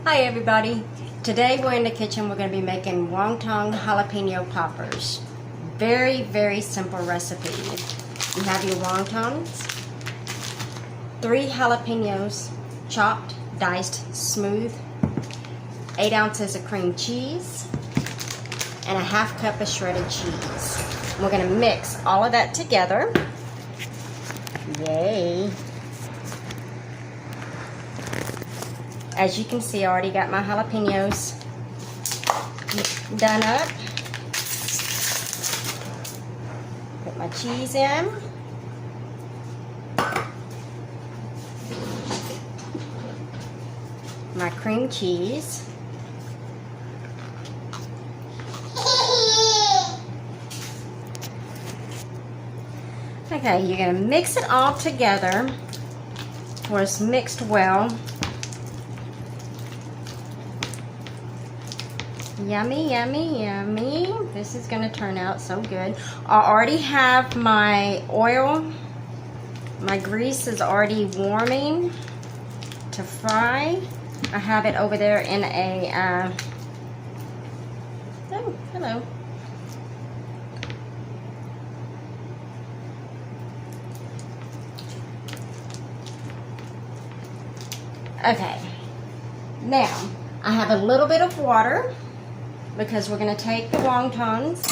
Hi everybody. Today we're in the kitchen. We're going to be making wonton jalapeno poppers. Very simple recipe. You have your wontons, 3 jalapenos chopped, diced smooth, 8 ounces of cream cheese, and a ½ cup of shredded cheese. We're going to mix all of that together. Yay! As you can see, I already got my jalapenos done up. Put my cheese in. My cream cheese. Okay, you're going to mix it all together where it's mixed well. Yummy, yummy, yummy. This is going to turn out so good. I already have my oil. My grease is already warming to fry. I have it over there in a, oh, hello. Okay. Now, I have a little bit of water, because we're going to take the wontons.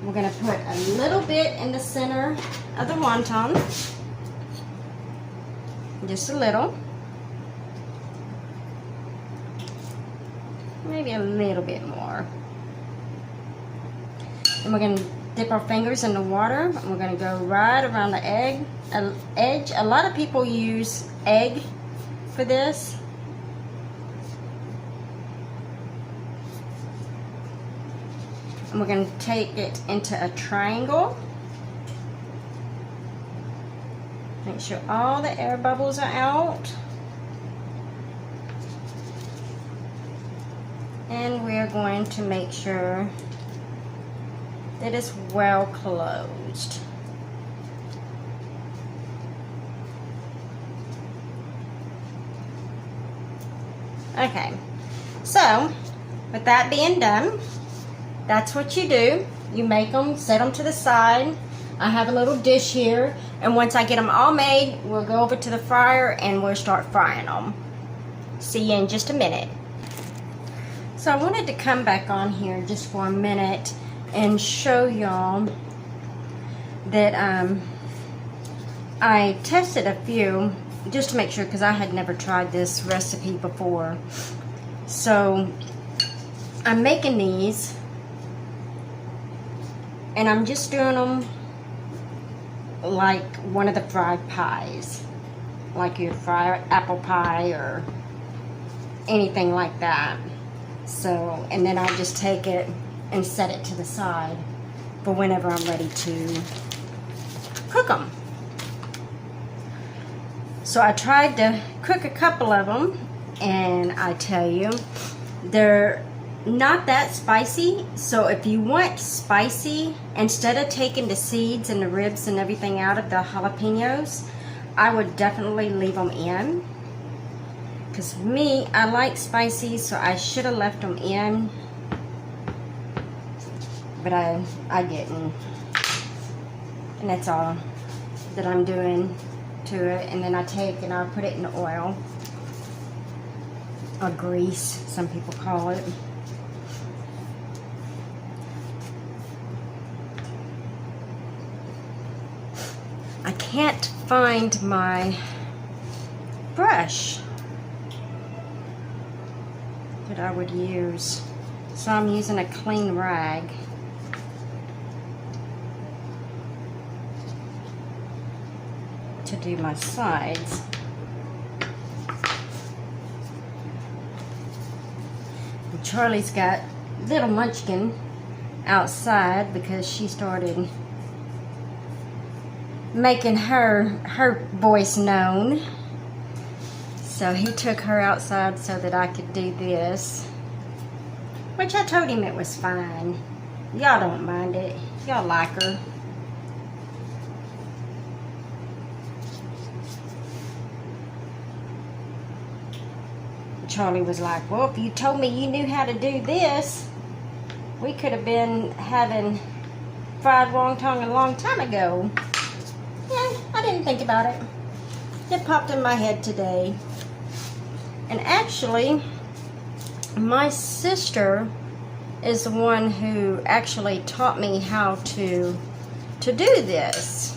We're going to put a little bit in the center of the wonton. Just a little. Maybe a little bit more. And we're going to dip our fingers in the water. And we're going to go right around the edge. A lot of people use egg for this. And we're going to take it into a triangle. Make sure all the air bubbles are out. And we're going to make sure that it's well closed. Okay, so with that being done, that's what you do. You make them, set them to the side. I have a little dish here, and once I get them all made, we'll go over to the fryer and we'll start frying them. See you in just a minute. So I wanted to come back on here just for a minute and show y'all that I tested a few just to make sure, because I had never tried this recipe before. So I'm making these, and I'm just doing them like one of the fried pies, like you fry apple pie or anything like that. So, and then I just take it and set it to the side for whenever I'm ready to cook them. So I tried to cook a couple of them, and I tell you, they're not that spicy. So if you want spicy, instead of taking the seeds and the ribs and everything out of the jalapenos, I would definitely leave them in. Because me, I like spicy, so I should have left them in, but I didn't. And that's all that I'm doing to it. And then I take and I put it in the oil, or grease, some people call it. I can't find my brush that I would use, so I'm using a clean rag. To do my sides. And Charlie's got little munchkin outside because she started making her voice known. So he took her outside so that I could do this, which I told him it was fine. Y'all don't mind it. Y'all like her. Charlie was like, well, if you told me you knew how to do this, we could have been having fried wonton a long time ago. Yeah, I didn't think about it. It popped in my head today. And actually, my sister is the one who actually taught me how to do this.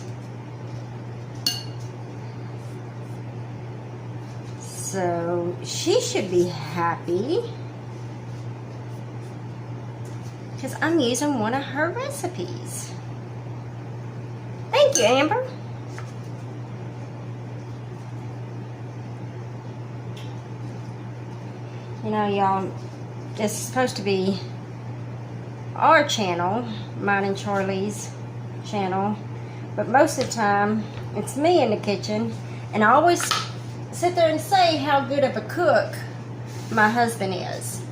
So she should be happy because I'm using one of her recipes. Thank you, Amber. You know, y'all, this is supposed to be our channel, mine and Charlie's channel, but most of the time it's me in the kitchen, and I always sit there and say how good of a cook my husband is.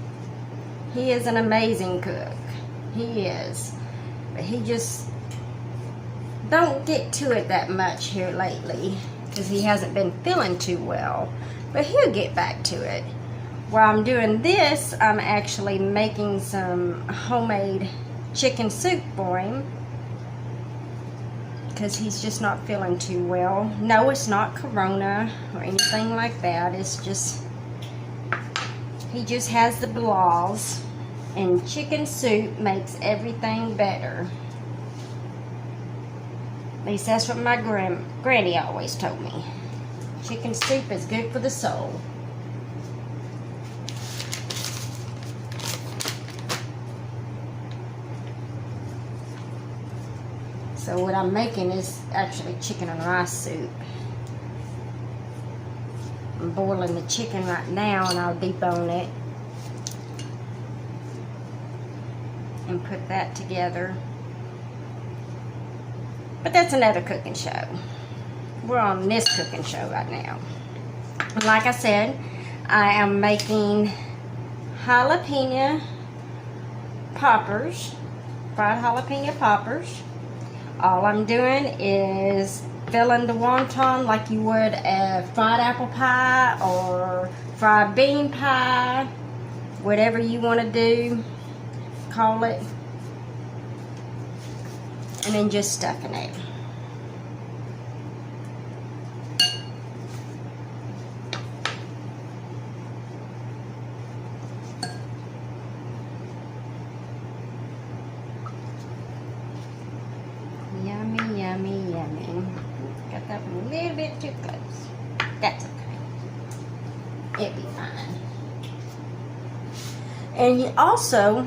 He is an amazing cook. He is. But he just don't get to it that much here lately because he hasn't been feeling too well. But he'll get back to it. While I'm doing this, I'm actually making some homemade chicken soup for him because he's just not feeling too well. No, it's not corona or anything like that. It's just, he just has the blahs, and chicken soup makes everything better. At least that's what my granny always told me. Chicken soup is good for the soul. So what I'm making is actually chicken and rice soup. I'm boiling the chicken right now, and I'll debone it and put that together. But that's another cooking show. We're on this cooking show right now. And like I said, I am making jalapeno poppers, fried jalapeno poppers. All I'm doing is filling the wonton like you would a fried apple pie or fried bean pie, whatever you want to do, call it, and then just stuffing it. Yummy, yummy, yummy. Got that one a little bit too close. That's okay. It'll be fine. And you also,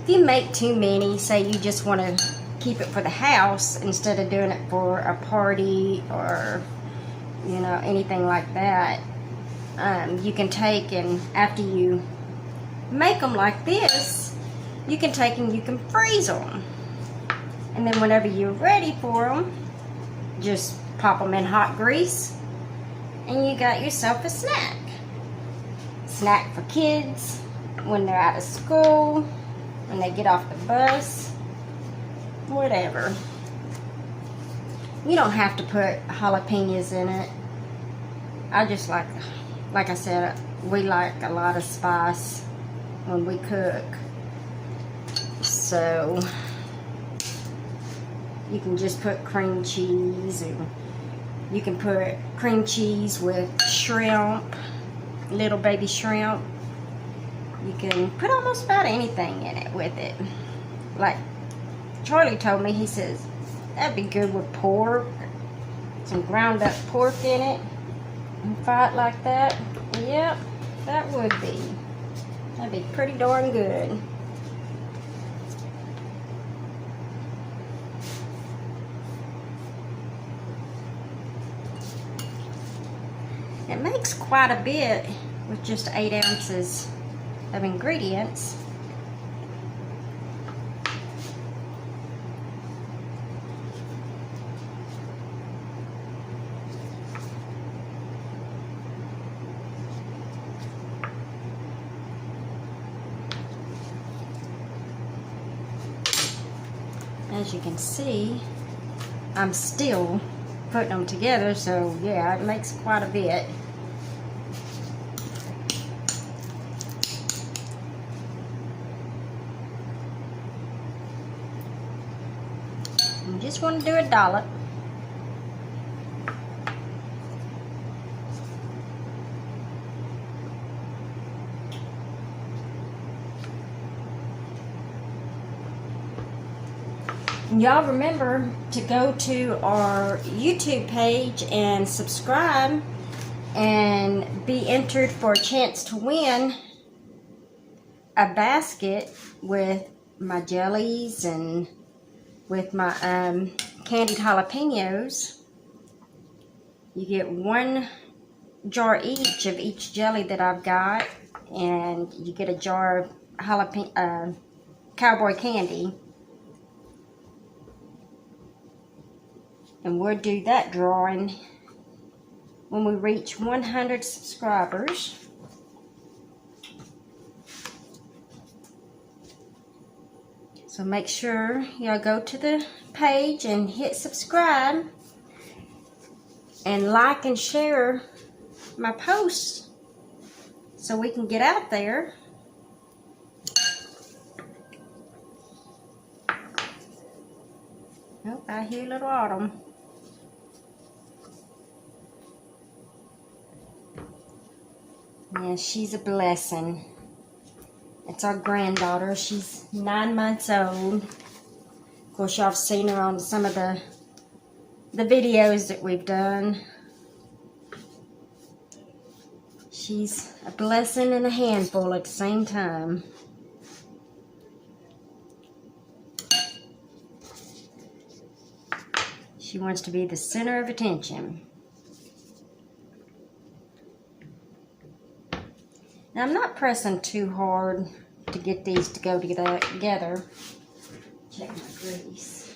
if you make too many, say you just want to keep it for the house instead of doing it for a party or, you know, anything like that, you can take, and after you make them like this, you can take and you can freeze them. And then whenever you're ready for them, just pop them in hot grease, and you got yourself a snack. Snack for kids when they're out of school, when they get off the bus, whatever. You don't have to put jalapenos in it. I just like I said, we like a lot of spice when we cook. So you can just put cream cheese, or you can put cream cheese with shrimp, little baby shrimp. You can put almost about anything in it with it. Like Charlie told me, he says, that'd be good with pork. Some ground up pork in it. And fry it like that. Yep, that would be. That'd be pretty darn good. It makes quite a bit with just 8 ounces of ingredients. As you can see, I'm still putting them together, so yeah, it makes quite a bit. You just want to do a dollop. Y'all remember to go to our YouTube page and subscribe and be entered for a chance to win a basket with my jellies and with my candied jalapenos. You get 1 jar each of each jelly that I've got, and you get a jar of jalapeno cowboy candy. And we'll do that drawing when we reach 100 subscribers. So make sure y'all go to the page and hit subscribe and like and share my posts so we can get out there. Oh, I hear little Autumn. Yeah, she's a blessing. It's our granddaughter. She's 9 months old. Of course, y'all have seen her on some of the videos that we've done. She's a blessing and a handful at the same time. She wants to be the center of attention. Now, I'm not pressing too hard to get these to go together. Check my grease.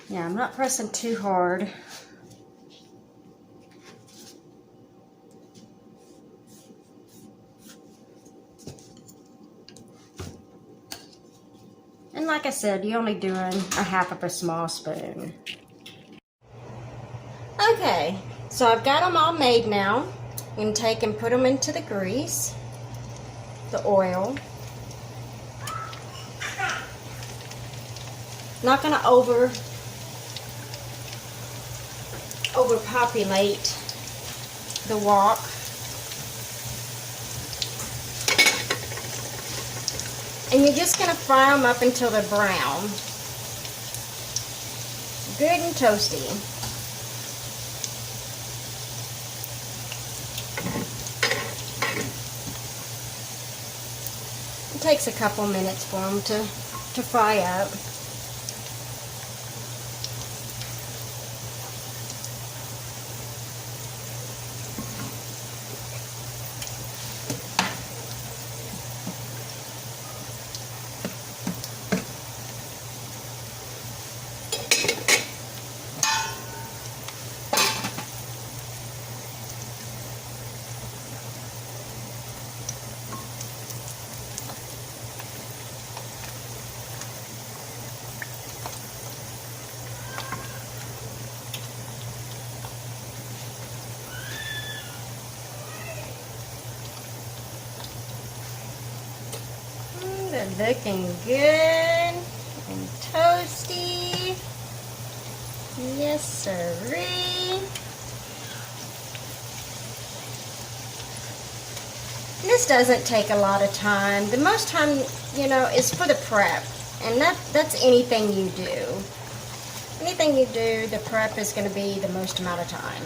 Yeah, I'm not pressing too hard. And like I said, you're only doing a half of a small spoon. Okay, so I've got them all made now. I'm going to take and put them into the grease, the oil. Not going to overpopulate the wok. And you're just going to fry them up until they're brown. Good and toasty. It takes a couple minutes for them to fry up. They're looking good and toasty. Yes, sirree. This doesn't take a lot of time. The most time, you know, is for the prep. And that's anything you do. Anything you do, the prep is going to be the most amount of time.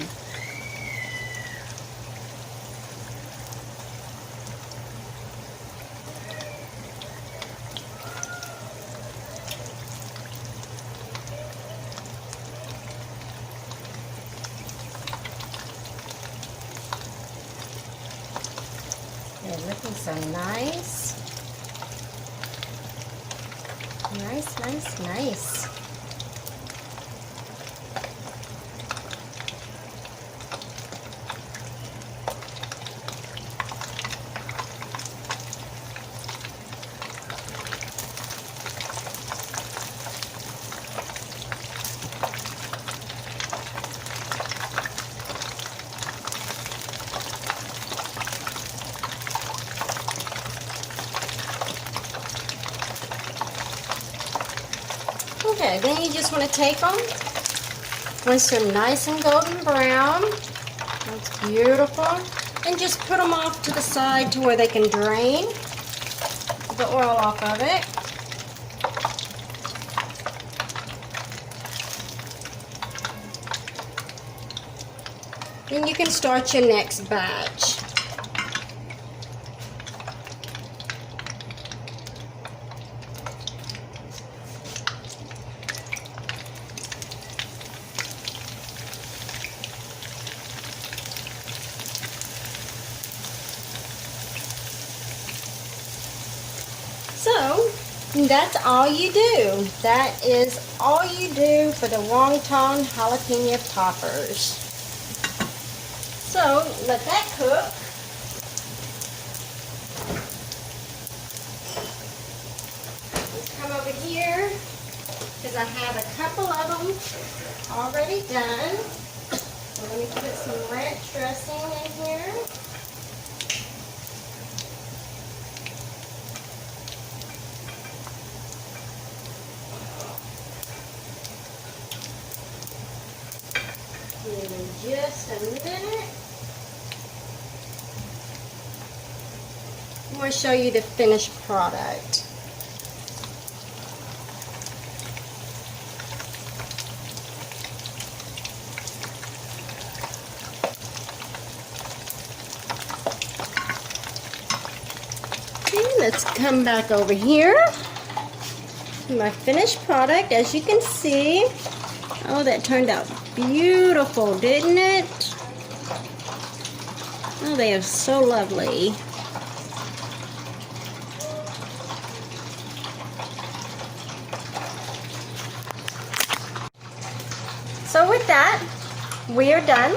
They're looking so nice. Nice, nice, nice. Okay, then you just want to take them once they're nice and golden brown. That's beautiful. And just put them off to the side to where they can drain the oil off of it. Then you can start your next batch. So, that's all you do. That is all you do for the wonton jalapeno poppers. So, let that cook. Let's come over here, because I have a couple of them already done. So let me put some ranch dressing in here. Give it just a minute. I want to show you the finished product. Okay, let's come back over here. My finished product, as you can see. Oh, that turned out beautiful, didn't it? Oh, they are so lovely. So with that, we are done.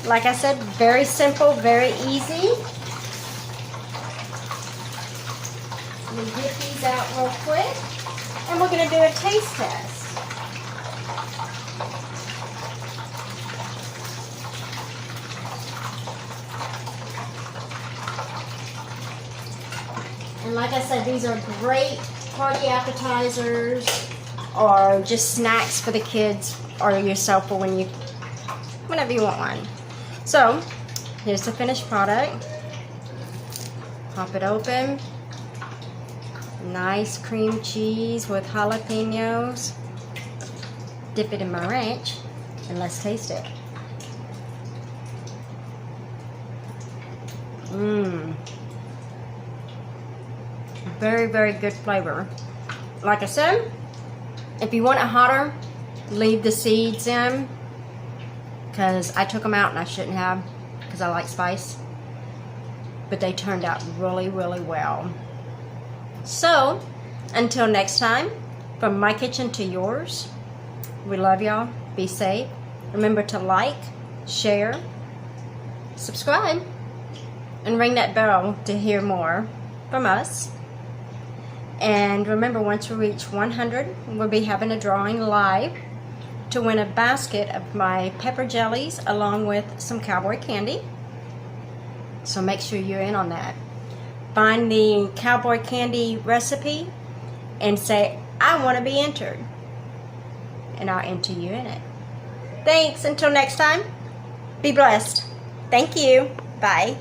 Like I said, very simple, very easy. Let me get these out real quick. And we're going to do a taste test. And like I said, these are great party appetizers or just snacks for the kids or yourself for whenever you want one. So, here's the finished product. Pop it open. Nice cream cheese with jalapenos. Dip it in my ranch and let's taste it. Mmm. Very, very good flavor. Like I said, if you want it hotter, leave the seeds in, because I took them out and I shouldn't have, because I like spice. But they turned out really, really well. So, until next time, from my kitchen to yours, we love y'all. Be safe. Remember to like, share, subscribe, and ring that bell to hear more from us. And remember, once we reach 100, we'll be having a drawing live to win a basket of my pepper jellies along with some cowboy candy. So make sure you're in on that. Find the cowboy candy recipe and say, I want to be entered. And I'll enter you in it. Thanks. Until next time, be blessed. Thank you. Bye.